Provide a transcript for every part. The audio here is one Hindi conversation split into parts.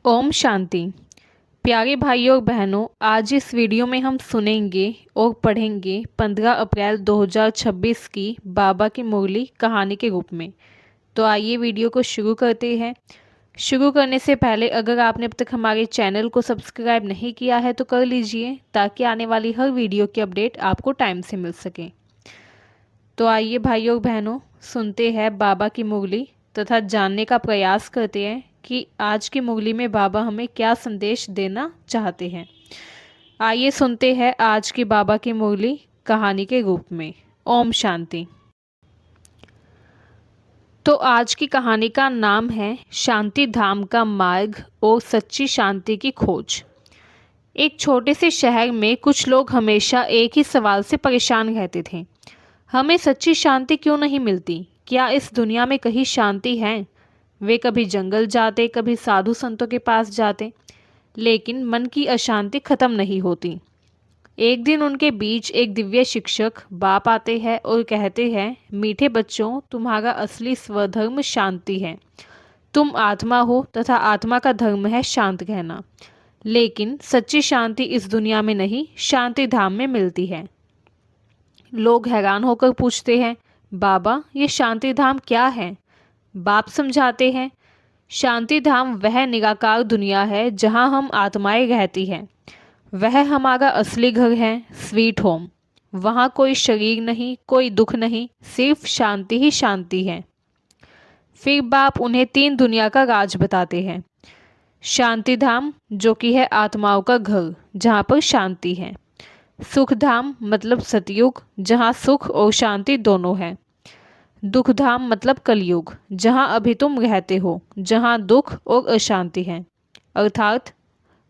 ओम शांति। प्यारे भाइयों और बहनों, आज इस वीडियो में हम सुनेंगे और पढ़ेंगे 15 अप्रैल 2026 की बाबा की मुरली कहानी के रूप में। तो आइए वीडियो को शुरू करते हैं। शुरू करने से पहले अगर आपने अब तक हमारे चैनल को सब्सक्राइब नहीं किया है तो कर लीजिए, ताकि आने वाली हर वीडियो की अपडेट आपको टाइम से मिल सके। तो आइए भाइयों और बहनों, सुनते हैं बाबा की मुरली तथा जानने का प्रयास करते हैं कि आज की मुरली में बाबा हमें क्या संदेश देना चाहते हैं। आइए सुनते हैं आज की बाबा की मुरली कहानी के रूप में। ओम शांति। तो आज की कहानी का नाम है शांति धाम का मार्ग और सच्ची शांति की खोज। एक छोटे से शहर में कुछ लोग हमेशा एक ही सवाल से परेशान रहते थे। हमें सच्ची शांति क्यों नहीं मिलती? क्या इस दुनिया में कहीं शांति है? वे कभी जंगल जाते, कभी साधु संतों के पास जाते, लेकिन मन की अशांति खत्म नहीं होती। एक दिन उनके बीच एक दिव्य शिक्षक बाप आते हैं और कहते हैं, मीठे बच्चों, तुम्हारा असली स्वधर्म शांति है। तुम आत्मा हो तथा आत्मा का धर्म है शांत रहना। लेकिन सच्ची शांति इस दुनिया में नहीं, शांति धाम में मिलती है। लोग हैरान होकर पूछते हैं, बाबा ये शांति धाम क्या है? बाप समझाते हैं, शांति धाम वह निराकार दुनिया है जहाँ हम आत्माएं रहती हैं। वह हमारा असली घर है, स्वीट होम। वहाँ कोई शरीर नहीं, कोई दुख नहीं, सिर्फ शांति ही शांति है। फिर बाप उन्हें 3 दुनिया का राज बताते हैं। शांति धाम जो कि है आत्माओं का घर, जहाँ पर शांति है। सुख धाम मतलब सतयुग, जहाँ सुख और शांति दोनों है। दुख धाम मतलब कलयुग, जहाँ अभी तुम रहते हो, जहाँ दुख और अशांति है। अर्थात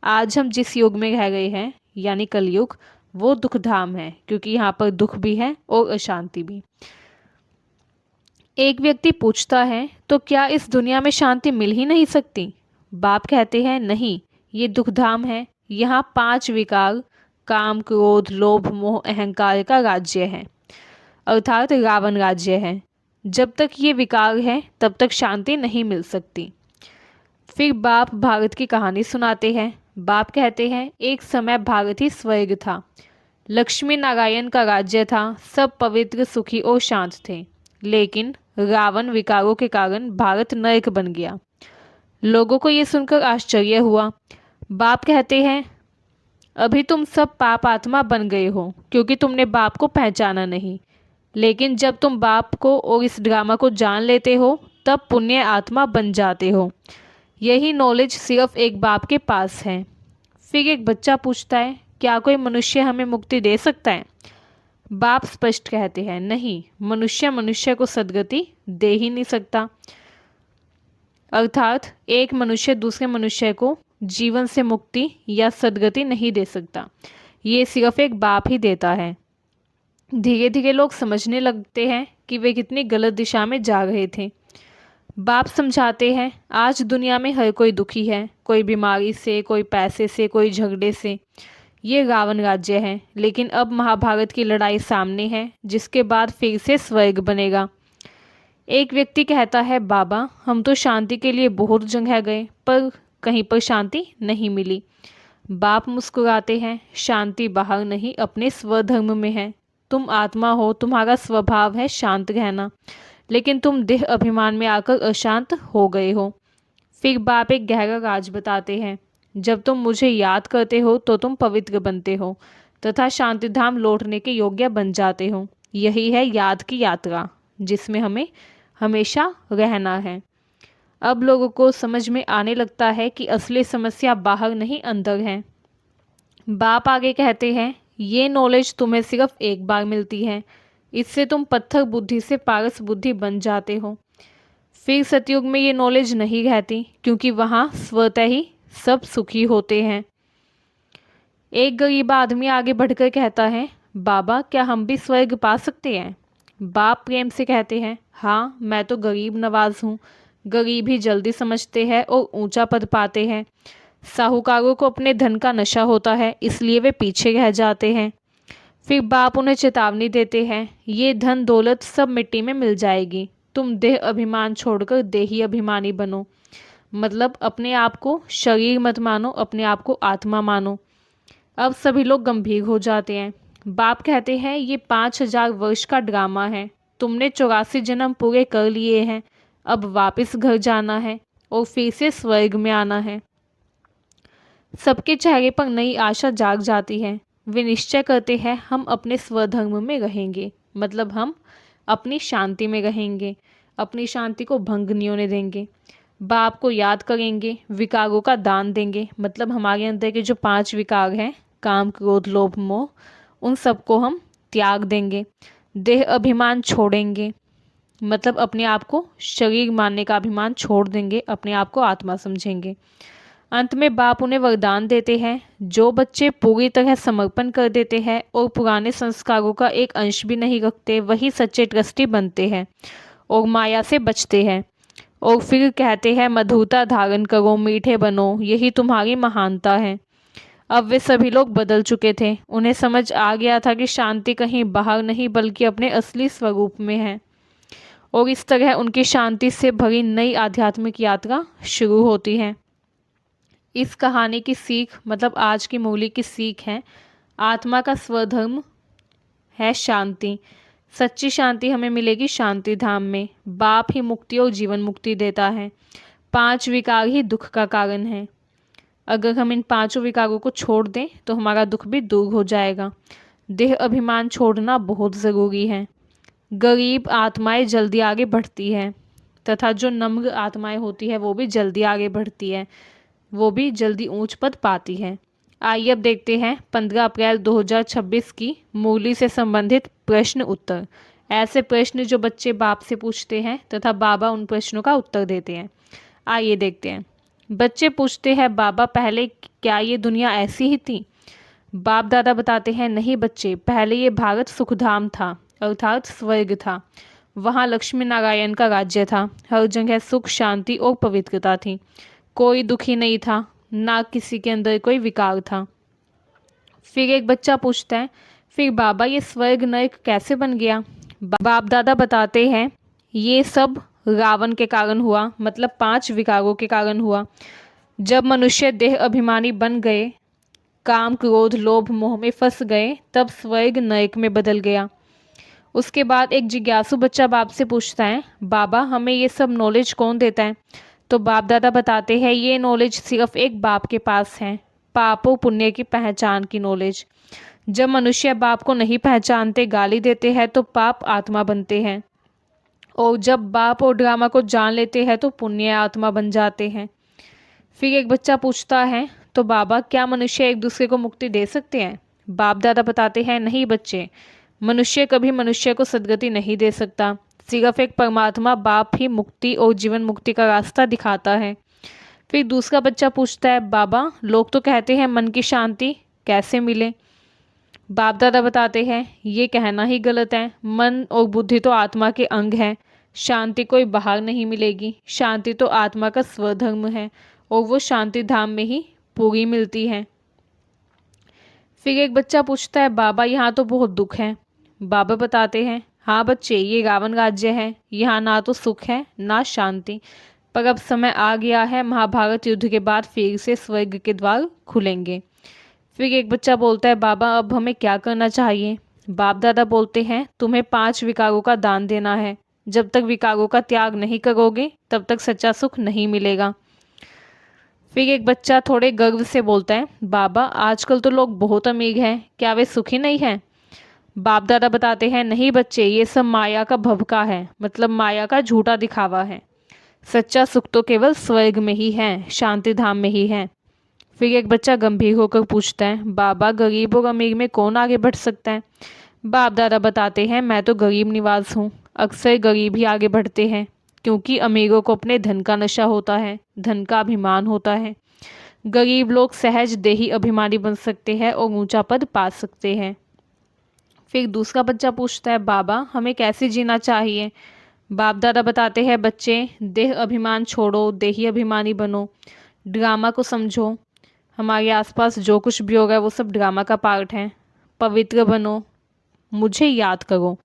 आज हम जिस युग में रह गए हैं यानी कलयुग, वो दुख धाम है, क्योंकि यहाँ पर दुख भी है और अशांति भी। एक व्यक्ति पूछता है, तो क्या इस दुनिया में शांति मिल ही नहीं सकती? बाप कहते हैं, नहीं, ये दुख धाम है। यहाँ 5 विकार, काम, क्रोध, लोभ, मोह, अहंकार का राज्य है, अर्थात रावण राज्य है। जब तक ये विकार है तब तक शांति नहीं मिल सकती। फिर बाप भारत की कहानी सुनाते हैं। बाप कहते हैं, एक समय भारत ही स्वर्ग था। लक्ष्मी नारायण का राज्य था। सब पवित्र, सुखी और शांत थे। लेकिन रावण विकारों के कारण भारत नरक बन गया। लोगों को ये सुनकर आश्चर्य हुआ। बाप कहते हैं, अभी तुम सब पाप आत्मा बन गए हो, क्योंकि तुमने बाप को पहचाना नहीं। लेकिन जब तुम बाप को और इस ड्रामा को जान लेते हो, तब पुण्य आत्मा बन जाते हो। यही नॉलेज सिर्फ एक बाप के पास है। फिर एक बच्चा पूछता है, क्या कोई मनुष्य हमें मुक्ति दे सकता है? बाप स्पष्ट कहते हैं, नहीं, मनुष्य मनुष्य को सद्गति दे ही नहीं सकता। अर्थात एक मनुष्य दूसरे मनुष्य को जीवन से मुक्ति या सद्गति नहीं दे सकता। ये सिर्फ एक बाप ही देता है। धीरे धीरे लोग समझने लगते हैं कि वे कितनी गलत दिशा में जा रहे थे। बाप समझाते हैं, आज दुनिया में हर कोई दुखी है, कोई बीमारी से, कोई पैसे से, कोई झगड़े से। ये रावण राज्य है। लेकिन अब महाभारत की लड़ाई सामने है, जिसके बाद फिर से स्वर्ग बनेगा। एक व्यक्ति कहता है, बाबा हम तो शांति के लिए बहुत जगह गए, पर कहीं पर शांति नहीं मिली। बाप मुस्कुराते हैं, शांति बाहर नहीं, अपने स्वधर्म में है। तुम आत्मा हो, तुम्हारा स्वभाव है शांत रहना, लेकिन तुम देह अभिमान में आकर अशांत हो गए हो। फिर बाप एक गहरा राज बताते हैं, जब तुम मुझे याद करते हो तो तुम पवित्र बनते हो तथा शांतिधाम लौटने के योग्य बन जाते हो। यही है याद की यात्रा, जिसमें हमें हमेशा रहना है। अब लोगों को समझ में आने लगता है कि असली समस्या बाहर नहीं, अंदर है। बाप आगे कहते हैं, ये नॉलेज तुम्हें सिर्फ एक बार मिलती है। इससे तुम पत्थर बुद्धि से पारस बुद्धि बन जाते हो। फिर सतयुग में ये नॉलेज नहीं रहती, क्योंकि वहाँ स्वतः ही सब सुखी होते हैं। एक गरीब आदमी आगे बढ़कर कहता है, बाबा क्या हम भी स्वर्ग पा सकते हैं? बाप प्रेम से कहते हैं, हाँ, मैं तो गरीब नवाज हूँ। गरीब ही जल्दी समझते हैं और ऊंचा पद पाते हैं। साहूकारों को अपने धन का नशा होता है, इसलिए वे पीछे रह जाते हैं। फिर बाप उन्हें चेतावनी देते हैं, ये धन दौलत सब मिट्टी में मिल जाएगी। तुम देह अभिमान छोड़कर देही अभिमानी बनो। मतलब अपने आप को शरीर मत मानो, अपने आप को आत्मा मानो। अब सभी लोग गंभीर हो जाते हैं। बाप कहते हैं ये 5,000 वर्ष का ड्रामा है, तुमने 84 जन्म पूरे कर लिए हैं, अब वापस घर जाना है और फिर से स्वर्ग में आना है। सबके चेहरे पर नई आशा जाग जाती है। वे निश्चय करते हैं हम अपने स्वधर्म में रहेंगे, मतलब हम अपनी शांति में रहेंगे, अपनी शांति को भंग नहीं होने देंगे। बाप को याद करेंगे, विकारों का दान देंगे, मतलब हमारे अंदर के जो 5 विकार हैं, काम क्रोध लोभ मोह, उन सबको हम त्याग देंगे। देह अभिमान छोड़ेंगे, मतलब अपने आप को शरीर मानने का अभिमान छोड़ देंगे, अपने आप को आत्मा समझेंगे। अंत में बाप उन्हें वरदान देते हैं, जो बच्चे पूरी तरह समर्पण कर देते हैं और पुराने संस्कारों का एक अंश भी नहीं रखते, वही सच्चे ट्रस्टी बनते हैं और माया से बचते हैं। और फिर कहते हैं मधुरता धारण करो, मीठे बनो, यही तुम्हारी महानता है। अब वे सभी लोग बदल चुके थे। उन्हें समझ आ गया था कि शांति कहीं बाहर नहीं बल्कि अपने असली स्वरूप में है। और इस तरह उनकी शांति से भरी नई आध्यात्मिक यात्रा शुरू होती है। इस कहानी की सीख, मतलब आज की मूली की सीख है, आत्मा का स्वधर्म है शांति। सच्ची शांति हमें मिलेगी शांति धाम में। बाप ही मुक्ति और जीवन मुक्ति देता है। 5 विकार ही दुख का कारण है। अगर हम इन 5 विकारों को छोड़ दें तो हमारा दुख भी दूर हो जाएगा। देह अभिमान छोड़ना बहुत ज़रूरी है। गरीब आत्माएं जल्दी आगे बढ़ती है, तथा जो नम्र आत्माएं होती है वो भी जल्दी आगे बढ़ती है, वो भी जल्दी ऊंच पद पाती है। आइए अब देखते हैं 15 अप्रैल 2026 की मूली से संबंधित प्रश्न उत्तर। ऐसे प्रश्न जो बच्चे बाप से पूछते हैं तथा बाबा उन प्रश्नों का उत्तर देते हैं। आइए देखते हैं। बच्चे पूछते हैं, बाबा पहले क्या ये दुनिया ऐसी ही थी? बाप दादा बताते हैं, नहीं बच्चे, पहले ये भारत सुखधाम था, अर्थात स्वर्ग था। वहाँ लक्ष्मी नारायण का राज्य था। हर जगह सुख शांति और पवित्रता थी। कोई दुखी नहीं था, ना किसी के अंदर कोई विकार था। फिर एक बच्चा पूछता है, फिर बाबा ये स्वर्ग नरक कैसे बन गया? बाप दादा बताते हैं, ये सब रावण के कारण हुआ, मतलब 5 विकारों के कारण हुआ। जब मनुष्य देह अभिमानी बन गए, काम क्रोध लोभ मोह में फंस गए, तब स्वर्ग नरक में बदल गया। उसके बाद एक जिज्ञासु बच्चा बाप से पूछता है, बाबा हमें ये सब नॉलेज कौन देता है? तो बाप दादा बताते हैं, ये नॉलेज सिर्फ एक बाप के पास है, पाप और पुण्य की पहचान की नॉलेज। जब मनुष्य बाप को नहीं पहचानते, गाली देते हैं, तो पाप आत्मा बनते हैं, और जब बाप और ड्रामा को जान लेते हैं तो पुण्य आत्मा बन जाते हैं। फिर एक बच्चा पूछता है, तो बाबा क्या मनुष्य एक दूसरे को मुक्ति दे सकते हैं? बाप दादा बताते हैं, नहीं बच्चे, मनुष्य कभी मनुष्य को सद्गति नहीं दे सकता। सिर्फ एक परमात्मा बाप ही मुक्ति और जीवन मुक्ति का रास्ता दिखाता है। फिर दूसरा बच्चा पूछता है, बाबा लोग तो कहते हैं मन की शांति कैसे मिले? बाप दादा बताते हैं, ये कहना ही गलत है। मन और बुद्धि तो आत्मा के अंग हैं। शांति कोई बाहर नहीं मिलेगी। शांति तो आत्मा का स्वधर्म है और वो शांति धाम में ही पूरी मिलती है। फिर एक बच्चा पूछता है, बाबा यहाँ तो बहुत दुख है। बाबा बताते हैं, हाँ बच्चे, ये रावण राज्य है, यहाँ ना तो सुख है ना शांति, पर अब समय आ गया है, महाभारत युद्ध के बाद फिर से स्वर्ग के द्वार खुलेंगे। फिर एक बच्चा बोलता है, बाबा अब हमें क्या करना चाहिए? बाप दादा बोलते हैं, तुम्हें 5 विकारों का दान देना है। जब तक विकारों का त्याग नहीं करोगे तब तक सच्चा सुख नहीं मिलेगा। फिर एक बच्चा थोड़े गर्व से बोलता है, बाबा आजकल तो लोग बहुत अमीर हैं, क्या वे सुखी नहीं हैं? बाप दादा बताते हैं, नहीं बच्चे, ये सब माया का भभका है, मतलब माया का झूठा दिखावा है। सच्चा सुख तो केवल स्वर्ग में ही है, शांति धाम में ही है। फिर एक बच्चा गंभीर होकर पूछता है, बाबा गरीब और अमीर में कौन आगे बढ़ सकता है? बाप दादा बताते हैं, मैं तो गरीब निवास हूँ। अक्सर गरीब ही आगे बढ़ते हैं, क्योंकि अमीरों को अपने धन का नशा होता है, धन का अभिमान होता है। गरीब लोग सहज देही अभिमानी बन सकते हैं और ऊंचा पद पा सकते हैं। फिर दूसरा बच्चा पूछता है, बाबा हमें कैसे जीना चाहिए? बाप दादा बताते हैं, बच्चे देह अभिमान छोड़ो, देही अभिमानी बनो, ड्रामा को समझो। हमारे आसपास जो कुछ भी होगा वो सब ड्रामा का पार्ट है। पवित्र बनो, मुझे याद करो।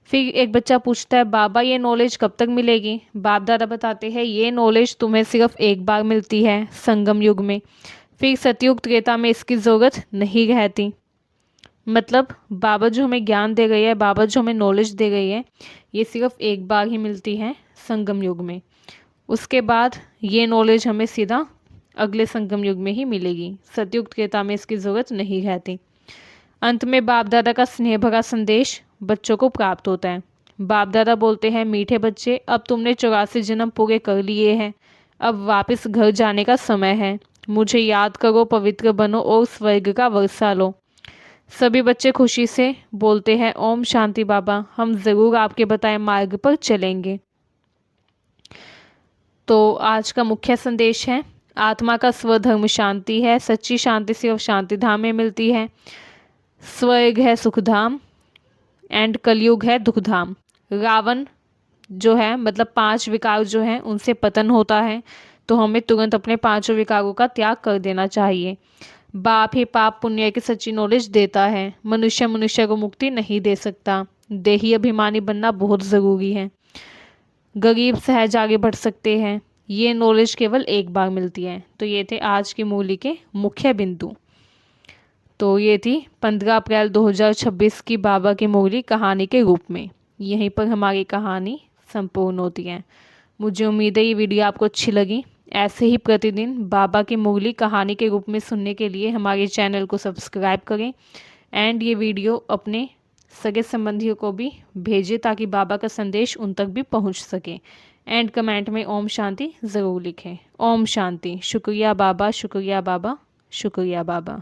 फिर एक बच्चा पूछता है बाबा ये नॉलेज कब तक मिलेगी। बाप दादा बताते हैं ये नॉलेज तुम्हें सिर्फ एक बार मिलती है, संगम युग में। फिर सतयुग त्रेता में इसकी ज़रूरत नहीं रहती। मतलब बाबा जो हमें ज्ञान दे गई है, बाबा जो हमें नॉलेज दे गई है, ये सिर्फ एक बार ही मिलती है, संगम युग में। उसके बाद ये नॉलेज हमें सीधा अगले संगम युग में ही मिलेगी। सतयुग त्रेता में इसकी ज़रूरत नहीं रहती। अंत में बाप दादा का स्नेह भरा संदेश बच्चों को प्राप्त होता है। बाप दादा बोलते हैं मीठे बच्चे, अब तुमने 84 जन्म पूरे कर लिए हैं, अब वापस घर जाने का समय है। मुझे याद करो, पवित्र बनो और स्वर्ग का वर्षा लो। सभी बच्चे खुशी से बोलते हैं ओम शांति बाबा, हम ज़रूर आपके बताए मार्ग पर चलेंगे। तो आज का मुख्य संदेश है आत्मा का स्वधर्म शांति है, सच्ची शांति सिर्फ शांति धाम में मिलती है। स्वर्ग है सुखधाम एंड कलयुग है दुखधाम। रावण जो है मतलब 5 विकार जो हैं उनसे पतन होता है, तो हमें तुरंत अपने 5 विकारों का त्याग कर देना चाहिए। बाप ही पाप पुण्य की सच्ची नॉलेज देता है। मनुष्य मनुष्य को मुक्ति नहीं दे सकता। देही अभिमानी बनना बहुत ज़रूरी है। गरीब सहज आगे बढ़ सकते हैं। ये नॉलेज केवल एक बार मिलती है। तो ये थे आज की मूली के मुख्य बिंदु। तो ये थी 15 अप्रैल 2026 की बाबा की मुरली कहानी के रूप में। यहीं पर हमारी कहानी संपूर्ण होती है। मुझे उम्मीद है ये वीडियो आपको अच्छी लगी। ऐसे ही प्रतिदिन बाबा की मुरली कहानी के रूप में सुनने के लिए हमारे चैनल को सब्सक्राइब करें एंड ये वीडियो अपने सगे संबंधियों को भी भेजें ताकि बाबा का संदेश उन तक भी पहुंच सके। एंड कमेंट में ओम शांति ज़रूर लिखें। ओम शांति। शुक्रिया बाबा, शुक्रिया बाबा, शुक्रिया बाबा।